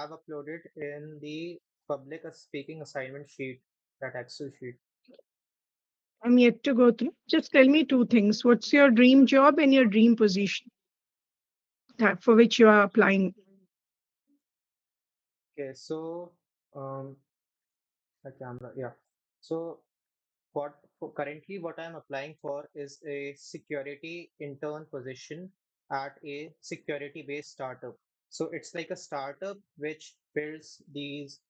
have uploaded in the public speaking assignment sheet, that Excel sheet. I'm yet to go through. Just tell me two things. What's your dream job and your dream position that for which you are applying? Okay, so um, the camera, yeah. So currently what I'm applying for is a security intern position at a security-based startup. So it's like a startup which builds these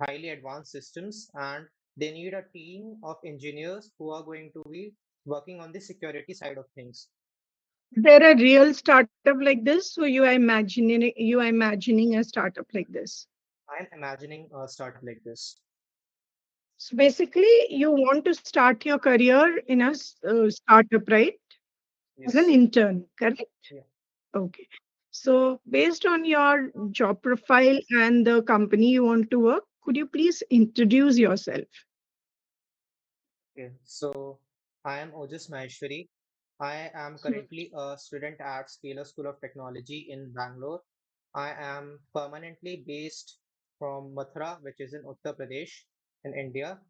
highly advanced systems, and they need a team of engineers who are going to be working on the security side of things. There a real startup like this, so you are imagining a startup like this. I'm imagining a startup like this. So basically, you want to start your career in a startup, right? As an Yes. intern, correct? Yeah. Okay. So based on your job profile and the company you want to work, could you please introduce yourself? Okay. So I am Ojas Maheshwari. I am Hmm. currently a student at Scalar School of Technology in Bangalore. I am permanently based from Mathura, which is in Uttar Pradesh in India.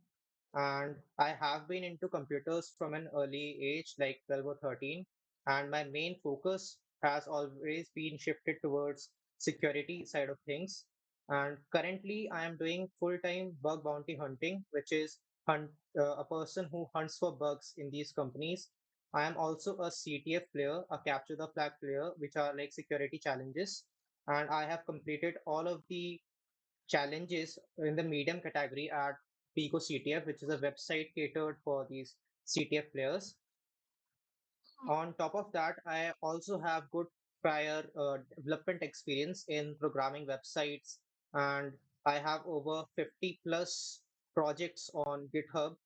And I have been into computers from an early age, like 12 or 13. And my main focus has always been shifted towards security side of things. And currently, I am doing full-time bug bounty hunting, which is a person who hunts for bugs in these companies. I am also a CTF player, a capture the flag player, which are like security challenges. And I have completed all of the challenges in the medium category at Pico CTF, which is a website catered for these CTF players. On top of that, I also have good prior development experience in programming websites, and I have over 50 plus projects on GitHub,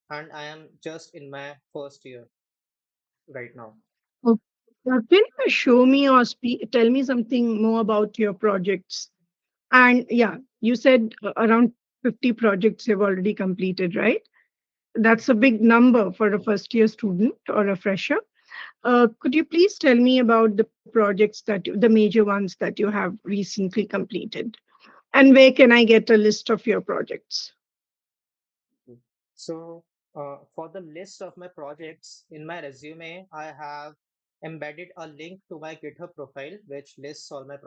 and I am just in my first year right now. Okay. Can you show me or tell me something more about your projects? And yeah, you said around 50 projects you've already completed, right? That's a big number for a first year student or a fresher. Could you please tell me about the projects the major ones that you have recently completed? And where can I get a list of your projects? Mm. So, for the list of my projects in my resume, I have embedded a link to my GitHub profile, which lists all my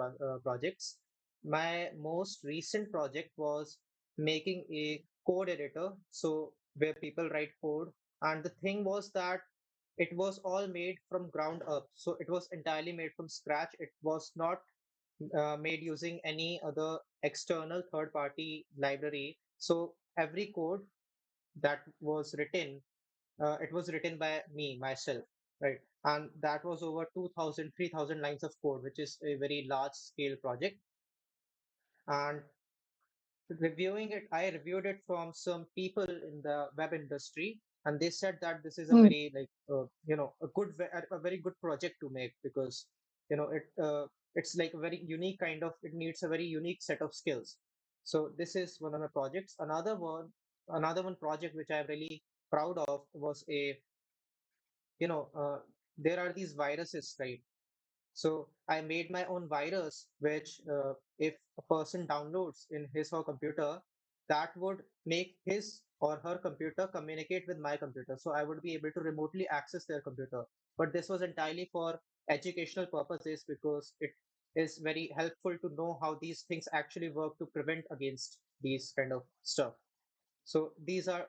projects. My most recent project was making a code editor, so where people write code. And the thing was that it was all made from ground up. So it was entirely made from scratch. It was not made using any other external third party library. So every code that was written, it was written by me myself, right? And that was over 2000, 3000 lines of code, which is a very large scale project. And reviewing it, I reviewed it from some people in the web industry, and they said that this is a Hmm. very like a very good project to make, because it's like a very unique kind of, it needs a very unique set of skills. So this is one of my projects. Another one project which I'm really proud of was there are these viruses, right? So I made my own virus, which if a person downloads in his or computer, that would make his or her computer communicate with my computer. So I would be able to remotely access their computer. But this was entirely for educational purposes, because it is very helpful to know how these things actually work to prevent against these kind of stuff. So these are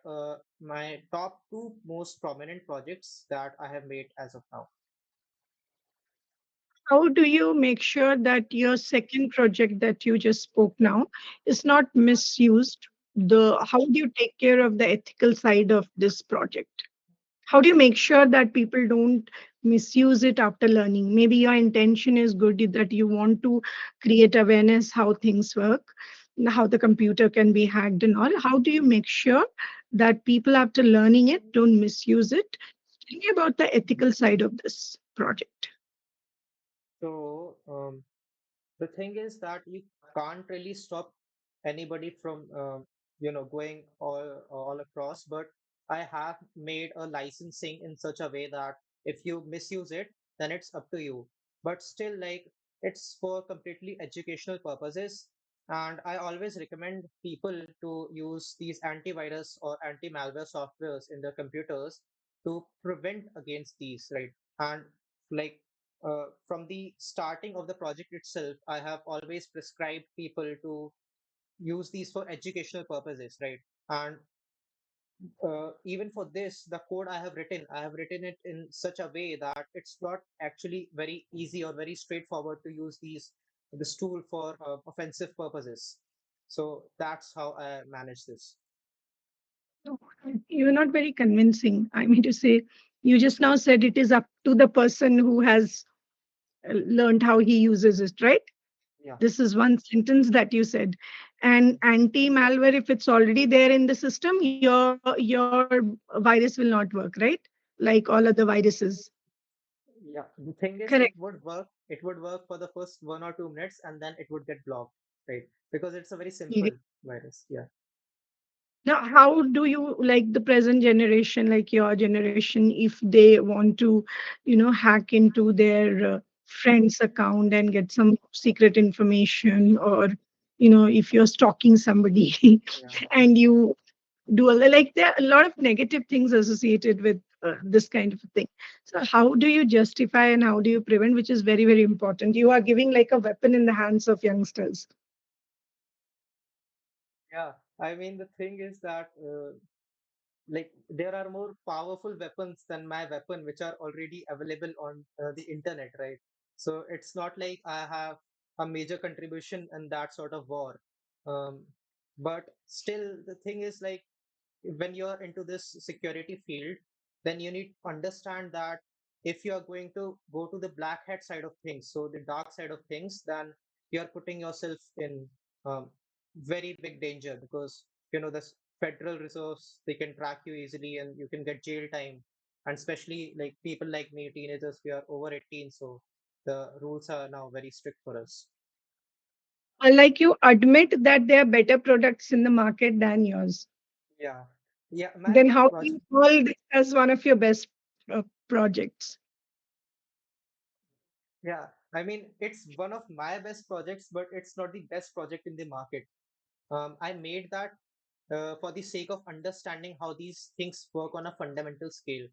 my top two most prominent projects that I have made as of now. How do you make sure that your second project that you just spoke now is not misused? How do you take care of the ethical side of this project? How do you make sure that people don't misuse it after learning? Maybe your intention is good, that you want to create awareness how things work, how the computer can be hacked and all. How do you make sure that people after learning it don't misuse it? Tell me about the ethical side of this project. So the thing is that you can't really stop anybody from going all across, but I have made a licensing in such a way that if you misuse it, then it's up to you. But still, like, it's for completely educational purposes. And I always recommend people to use these antivirus or anti-malware softwares in their computers to prevent against these, right? And like from the starting of the project itself, I have always prescribed people to use these for educational purposes, right? And even for this, the code I have written it in such a way that it's not actually very easy or very straightforward to use this tool for offensive purposes. So that's how I manage this. No, you're not very convincing. I mean to say, you just now said it is up to the person who has learned how he uses it, right? Yeah, This is one sentence that you said. And anti-malware, if it's already there in the system, your virus will not work, right? Like all other viruses. yeah. The thing is, Correct. it would work. It would work for the first 1 or 2 minutes, and then it would get blocked, right? Because it's a very simple virus. Yeah, Now, how do you like the present generation, like your generation, if they want to, hack into their friend's account and get some secret information, or, if you're stalking somebody yeah. and you do like there are a lot of negative things associated with this kind of a thing. So, how do you justify and how do you prevent, which is very, very important? You are giving like a weapon in the hands of youngsters. Yeah. I mean, the thing is that like there are more powerful weapons than my weapon which are already available on the internet, right? So it's not like I have a major contribution in that sort of war. um, but still the thing is like when you're into this security field, then you need to understand that if you are going to go to the black hat side of things, so the dark side of things, then you are putting yourself in very big danger, because the federal reserves, they can track you easily and you can get jail time. And especially like people like me, teenagers, we are over 18, so the rules are now very strict for us. Like you admit that there are better products in the market than yours. Yeah, yeah. My Then how do project. you call this as one of your best projects? Yeah, I mean, it's one of my best projects, but it's not the best project in the market. I made that for the sake of understanding how these things work on a fundamental scale.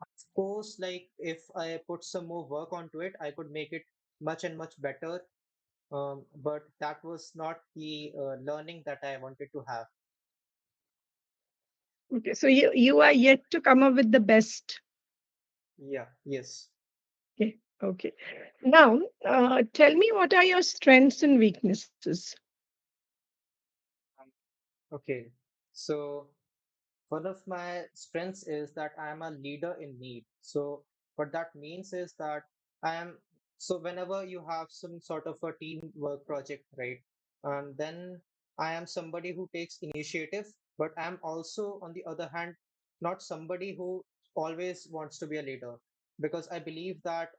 Of course, like if I put some more work onto it, I could make it much and much better. But that was not the learning that I wanted to have. Okay, so you are yet to come up with the best. Yeah, yes. Okay, okay. Now, tell me what are your strengths and weaknesses? Um, Okay. So one of my strengths is that I am a leader in need. So what that means is that I am so whenever you have some sort of a teamwork project, right? And then I am somebody who takes initiative, but I'm also on the other hand not somebody who always wants to be a leader, because I believe that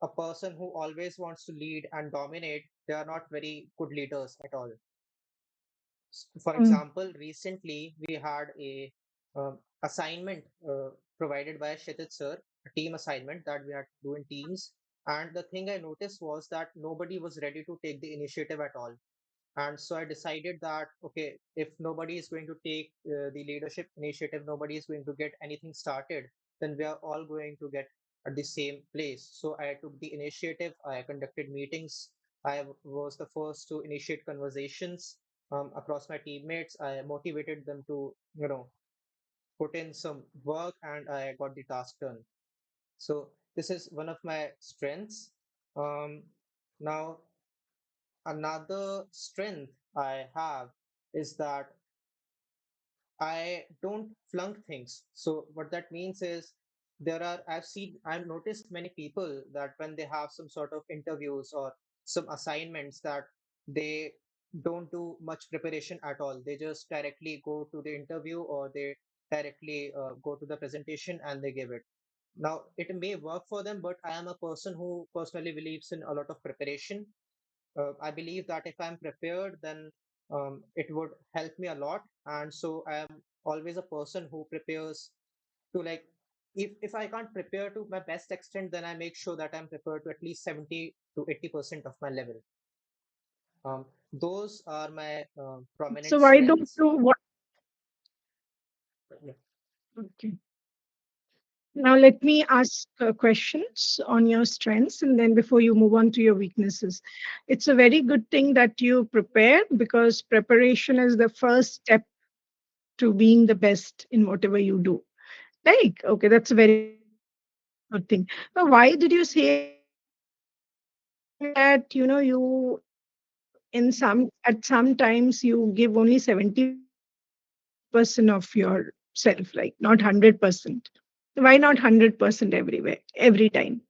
a person who always wants to lead and dominate, they are not very good leaders at all. For Mm. example, recently we had a assignment provided by Kshitij sir, a team assignment that we had to do in teams. And the thing I noticed was that nobody was ready to take the initiative at all. And so I decided that, okay, if nobody is going to take the leadership initiative, nobody is going to get anything started, then we are all going to get at the same place. So I took the initiative, I conducted meetings, was the first to initiate conversations across my teammates. I motivated them to, put in some work, and I got the task done. So this is one of my strengths. Um, Now, another strength I have is that I don't flunk things. So what that means is I've noticed many people that when they have some sort of interviews or some assignments, that they don't do much preparation at all. They just directly go to the interview, or they directly go to the presentation and they give it. Now, it may work for them, but I am a person who personally believes in a lot of preparation. I believe that if I'm prepared, then it would help me a lot. And so I am always a person who prepares to like, if I can't prepare to my best extent, then I make sure that I'm prepared to at least 70 to 80% of my level. Those are my prominent So why don't strengths. you what Yeah. okay. Now let me ask questions on your strengths and then before you move on to your weaknesses. It's a very good thing that you prepare because preparation is the first step to being the best in whatever you do. Like, okay, that's a very good thing. But why did you say that, you in some at some times you give only 70% of yourself, like not 100%. Why not 100% everywhere, every time?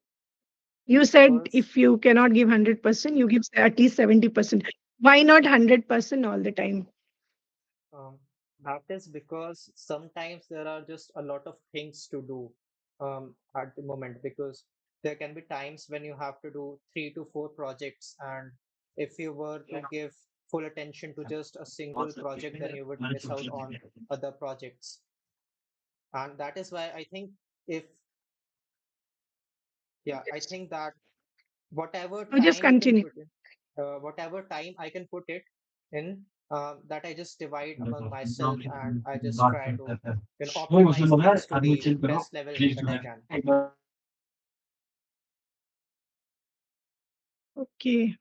You said if you First, cannot give 100%, you give at least 70%. Why not 100% all the time? um, that is because sometimes there are just a lot of things to do at the moment, because there can be times when you have to do 3 to 4 projects, and if you were to give full attention to just a single project, then you would miss out on other projects. And that is why I think if yeah, I Yes. think that whatever So just time you can continue. put in, whatever time I can put it in, that I just divide among myself, and I just try to, optimize things to the best level that I can. Okay.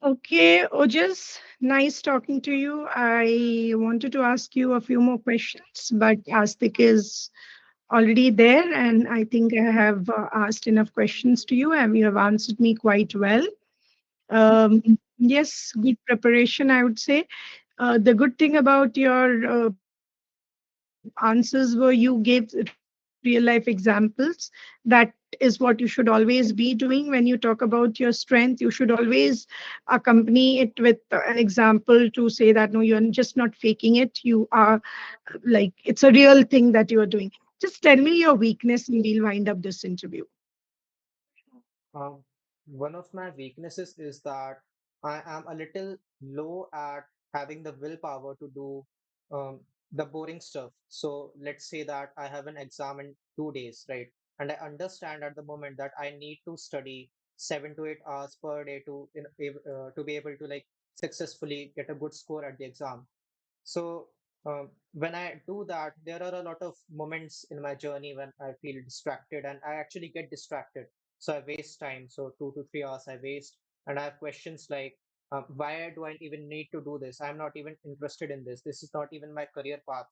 Okay, Ojas, nice talking to you. I wanted to ask you a few more questions, but Astik is already there, and I think I have asked enough questions to you, and you have answered me quite well. Yes, good preparation, I would say. The good thing about your answers were you gave real life examples. That is what you should always be doing when you talk about your strength. You should always accompany it with an example to say that no, you're just not faking it. You are like it's a real thing that you are doing. Just tell me your weakness and we'll wind up this interview. Um, One of my weaknesses is that I am a little low at having the willpower to do um, the boring stuff. So let's say that I have an exam in 2 days, right? And I understand at the moment that I need to study 7 to 8 hours per day to be able to like successfully get a good score at the exam. So when I do that, there are a lot of moments in my journey when I feel distracted, and I actually get distracted. So I waste time. So 2 to 3 hours I waste, and I have questions like, why do I even need to do this? I'm not even interested in this. This is not even my career path.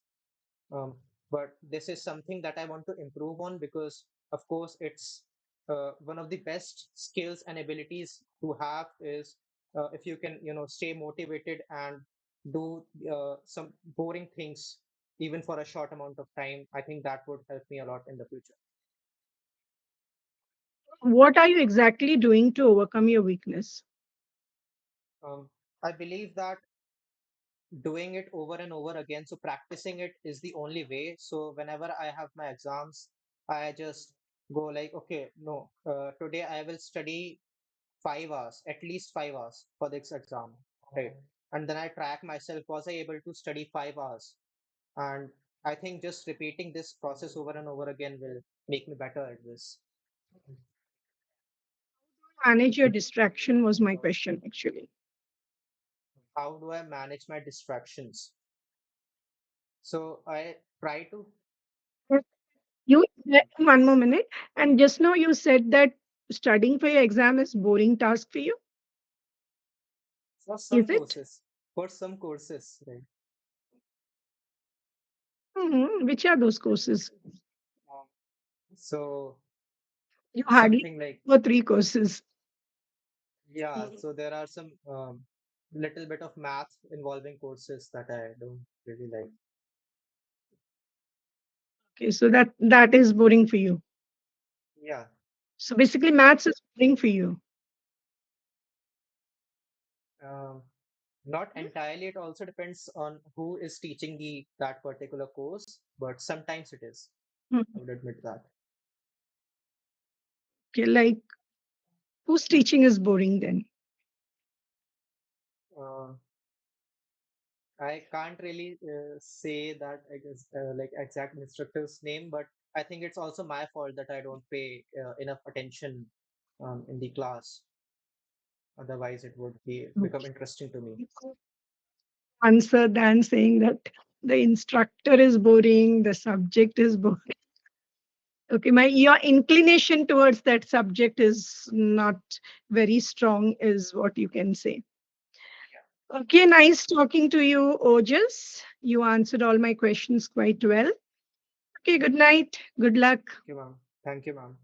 um, but this is something that I want to improve on, because of course it's one of the best skills and abilities to have is, if you can stay motivated and do some boring things even for a short amount of time. I think that would help me a lot in the future. What are you exactly doing to overcome your weakness? um, I believe that doing it over and over again, so practicing it is the only way. So whenever I have my exams, I just go like, okay, no, today I will study 5 hours, at least 5 hours for this exam, right? And then I track myself, was I able to study 5 hours? And I think just repeating this process over and over again will make me better at this. Manage your distraction was my question actually. How do I manage my distractions? So I try to, You one more minute. And just now you said that studying for your exam is boring task for you. for some Is it? courses, for some courses, right? Which are those courses? So You hardly something like, for three courses. yeah, so there are some little bit of math involving courses that I don't really like. Okay, so that is boring for you. Yeah. So basically, maths is boring for you. um, Not entirely, it also depends on who is teaching the that particular course, but sometimes it is, I Mhm. would admit that. Okay, like whose teaching is boring then? uh, I can't really say that, I guess, like exact instructor's name, but I think it's also my fault that I don't pay enough attention in the class. Otherwise, it would be become interesting to me. Answer than saying that the instructor is boring, the subject is boring. Okay, my your inclination towards that subject is not very strong, is what you can say. Okay, nice talking to you, Ojas. You answered all my questions quite well. Okay, good night. Good luck. Thank you, ma'am. Thank you, ma'am.